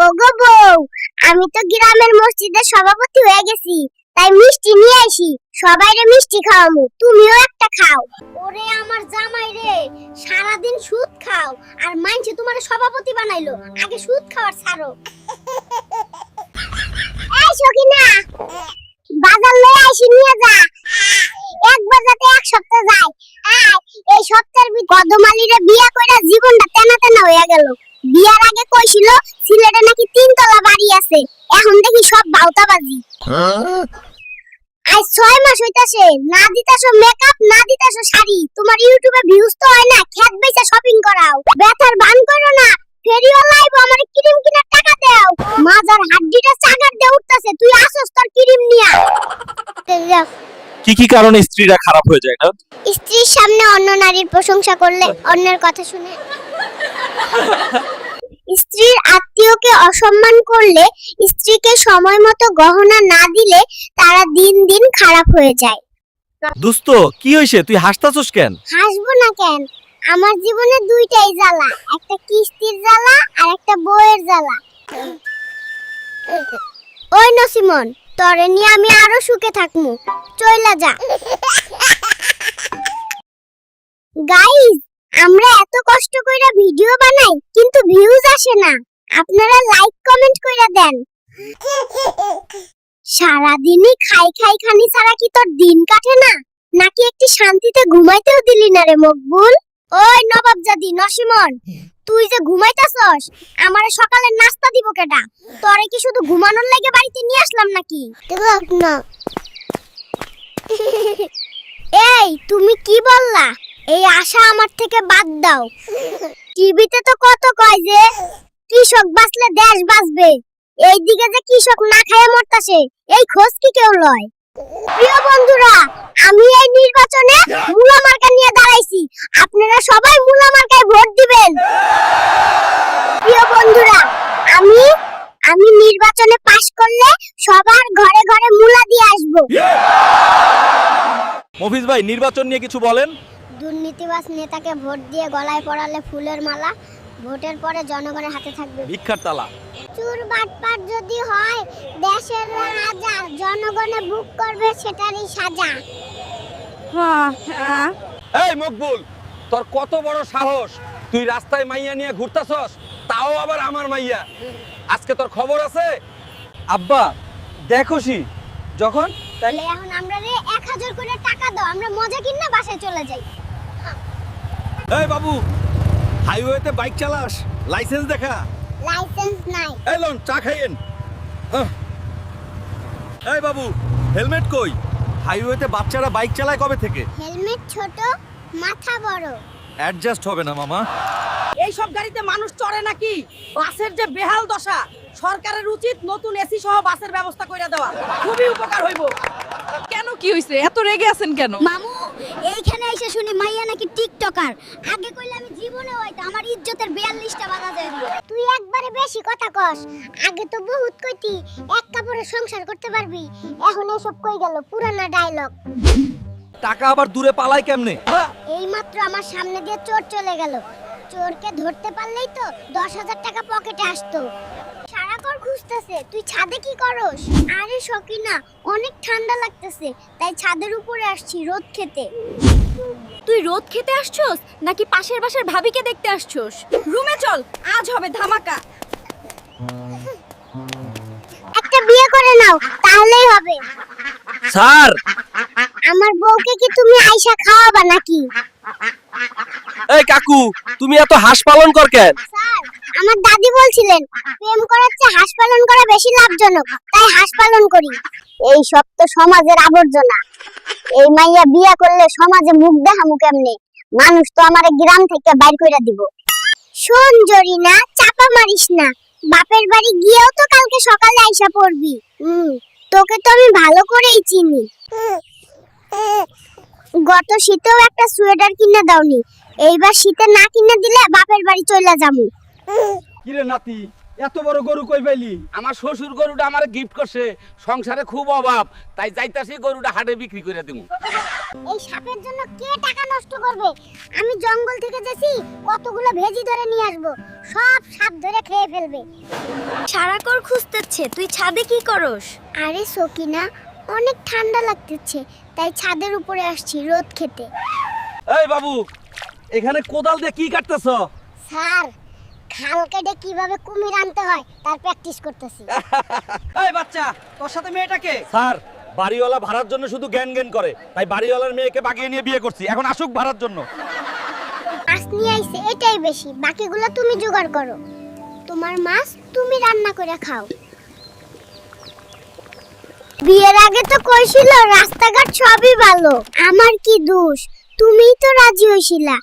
ওগো বউ, আমি তো গ্রামের মসজিদের সভাপতি হয়ে গেছি, তাই মিষ্টি নিয়ে আসি, সবাইরে মিষ্টি খাওয়ামু, তুমিও একটা খাও। ওরে আমার জামাই রে, সারাদিন সুদ খাও আর মাইনছে তোমারে সভাপতি বানাইলো, আগে সুদ খাওয়ার ছাড়ো। এই সখিনা, বাজার লয়ে আইসি, নিয়ে যা। এক বাজাতে এক সপ্তাহ যায়। এই সপ্তাহের কদমালিরে বিয়া কইরা জীবনটা তেনা তেনা হইয়া গেল। বিয়ার আগে কইছিল সিলেটে নাকি 3 তলা বাড়ি আছে, এখন দেখি সব বাউতাবাজি। আজ 6 মাস হইতাছে, না দিতাছো মেকআপ, না দিতাছো শাড়ি, তোমার ইউটিউবে ভিউজ তো হয় না, খেত বেচা শপিং করাও, ব্যথার বান করো না, ফেরিওয়ালা আইবো আমার ক্রিম কিনার টাকা দাও, মাজার হাড্ডিটা চাগার দে উঠতাছে, তুই আসস তোর ক্রিম নিয়া। কি কি কারণে স্ত্রীরা খারাপ হয়ে যায় না? স্ত্রীর সামনে অন্য নারীর প্রশংসা করলে, অন্যের কথা শুনে, স্ত্রীর আত্মীয়কে অসম্মান করলে, স্ত্রীকে সময় মতো গহনা না দিলে তারা দিন দিন খারাপ হয়ে যায়। দোস্ত কি হইছে, তুই হাসতাছস কেন? হাসবো না কেন, আমার জীবনে দুইটাই জ্বালা, একটা কিস্তির জ্বালা আর একটা বউয়ের জ্বালা। ওই নসিমন, তরে নিয়ে আমি আরো সুখে থাকমু, চইলা যা। গাইস, আমরা এত কষ্ট কইরা ভিডিও বানাই কিন্তু ভিউজ আসে না, আপনারা লাইক কমেন্ট কইরা দেন। সারাদিনই খাই খাই খানি ছাড়া কি তোর দিন কাটে না, নাকি একটু শান্তিতে ঘুমাইতেও দিলি না রে মকবুল? ওই নবাবজাদি নসিমন, তুই যে ঘুমাইতাছস, আমারে সকালে নাস্তা দিব কেডা? তোরে কি শুধু ঘুমানোর লাগি বাড়িতে নিয়ে আসলাম নাকি? না। এই তুমি কি বললা? এই আশা আমার থেকে বাদ দাও। টিভিতে তো কত কয় যে কৃষক বাঁচলে দেশ বাঁচবে, এইদিকে যে কৃষক না খেয়ে মরতাছে, এই খোঁজ কি কেউ লয়? প্রিয় বন্ধুরা, আমি এই নির্বাচনে মুলা মার্কা নিয়ে দাঁড়াইছি, আপনারা সবাই মুলা মার্কায় ভোট দিবেন। প্রিয় বন্ধুরা, আমি নির্বাচনে পাশ করলে সবার ঘরে ঘরে মুলা দিয়ে আসব। মফিজ ভাই, নির্বাচন নিয়ে কিছু বলেন। দুর্নীতিবাজ নেতাকে ভোট দিয়ে গলায় পরালে ফুলের মালা, ভোটের পরে জনগণের হাতে থাকবে ভিক্ষার তালা। চুর বাটপাট যদি হয় দেশের রাজা, জনগণে বুক করবে সেটারই সাজা। এই মকবুল, তোর কত বড় সাহস, তুই রাস্তায় মাইয়া নিয়ে ঘুরতাছস, তাও আবার আমার মাইয়া। আজকে তোর খবর আছে? আব্বা দেখোসি যখন, তাহলে এখন আমরা রে 1000 করে টাকা দাও, আমরা মজা কিনা বাসায় চলে যাই। এই বাবু, হাইওয়েতে বাইক চালাস, লাইসেন্স দেখা। লাইসেন্স নাই। এই লন চা খাইয়েন। এই বাবু, হেলমেট কই? হাইওয়েতে বাচ্চারা বাইক চালায় কবে থেকে? হেলমেট ছোট, মাথা বড়। অ্যাডজাস্ট হবে না মামা। এই সব গাড়িতে মানুষ চড়ে নাকি? বাসের যে বেহাল দশা, সরকারের উচিত নতুন এসি সহ বাসের ব্যবস্থা কইরা দেওয়া, খুবই উপকার হইব। কেন, কি হইছে? এত রেগে আছেন কেন? মামু, এইখানে এসে শুনি মাইয়া নাকি টিকটকার, আগে কইলে আমি জীবনে হইতো আমার ইজ্জতের 42টা বাধা দেয়। তুই একবারে বেশি কথা কস, আগে তো বহুত কইতি এক কাপড়ে সংসার করতে পারবি, এখন এসব কই গেল পুরানা ডায়লগ। টাকা আবার দূরে পালায় কেমনে? এইমাত্র আমার সামনে দিয়ে চোর চলে গেল, চোরকে ধরতে পারলেই তো 10,000 টাকা পকেটে আসতো। সারাক্ষণ খুঁজতেছে, তুই ছাদে কি করস? আরে সকিনা, অনেক ঠান্ডা লাগতেছে, তাই ছাদের উপরে আসছি রোদ খেতে। তুই রোদ খেতে আসছস নাকি পাশের বাসার ভাবিকে দেখতে আসছস? রুমে চল, আজ হবে ধামাকা। একটা বিয়ে করে নাও, তাহলেই হবে। স্যার, আমার বউকে কি তুমি আইসা খাওয়াবা নাকি? এই কাকু, তুমি এত হাঁস পালন কর কেন? স্যার, আমার দাদি বলছিলেন প্রেম করার চেয়ে হাঁস পালন করা বেশি লাভজনক, তাই হাঁস পালন করি। এই সব তো সমাজের আবর্জনা, এই মাইয়া বিয়া করলে সমাজে মুখ দেখামু কেমনে? মানুষ তো আমারে গ্রাম থেকে বাইর কইরা দিব। শোন জরিনা, চাপা মারিস না, বাপের বাড়ি গিয়েও তো কালকে সকালে আইসা পড়বি। তোকে তো আমি ভালো করেই চিনি। গত শীতেও একটা সোয়েটার কিনে দাওনি, এইবার শীতে না কিনে দিলে বাপের বাড়ি চলে যামু। কিরে নাতি, এত বড় গরু কই পাইলি? আমার শ্বশুর গরুটা আমারে গিফট করছে, সংসারে খুব অভাব, তাই যাইতাছি গরুটা হাটে বিক্রি করে দেবো। এই সাপের জন্য কে টাকা নষ্ট করবে? আমি জঙ্গল থেকে যেছি কতগুলো ভেজি ধরে নিয়ে আসবো, সব সাপ ধরে খেয়ে ফেলবে। সারাকর খুঁজতেছে, তুই ছাদে কি করস? আরে সকিনা, অনেক ঠান্ডা লাগতেছে, তাই ছাদের উপরে আসছি রোদ খেতে। এই বাবু, এখানে কোদাল দিয়ে কি কাটতেছ? স্যার, খাল কেটে কিভাবে কুমির আনতে হয় তার প্র্যাকটিস করতেছি। এই বাচ্চা, তোর সাথে মেয়েটাকে? স্যার, বাড়িওয়ালা ভাড়ার জন্য শুধু জ্ঞান জ্ঞান করে, তাই বাড়িওয়ালার মেয়েকে বাগিয়ে নিয়ে বিয়ে করছি, এখন আসুক ভাড়ার জন্য। মাছ নিয়ে আইছে, এটাই বেশি, বাকিগুলো তুমি জোগাড় করো। তোমার মাছ তুমি রান্না করে খাও। বিয়ের আগে তো কইছিল রাস্তাঘাট সবই ভালো, আমার কি দোষ? তুমিই তো রাজি হইছিলা।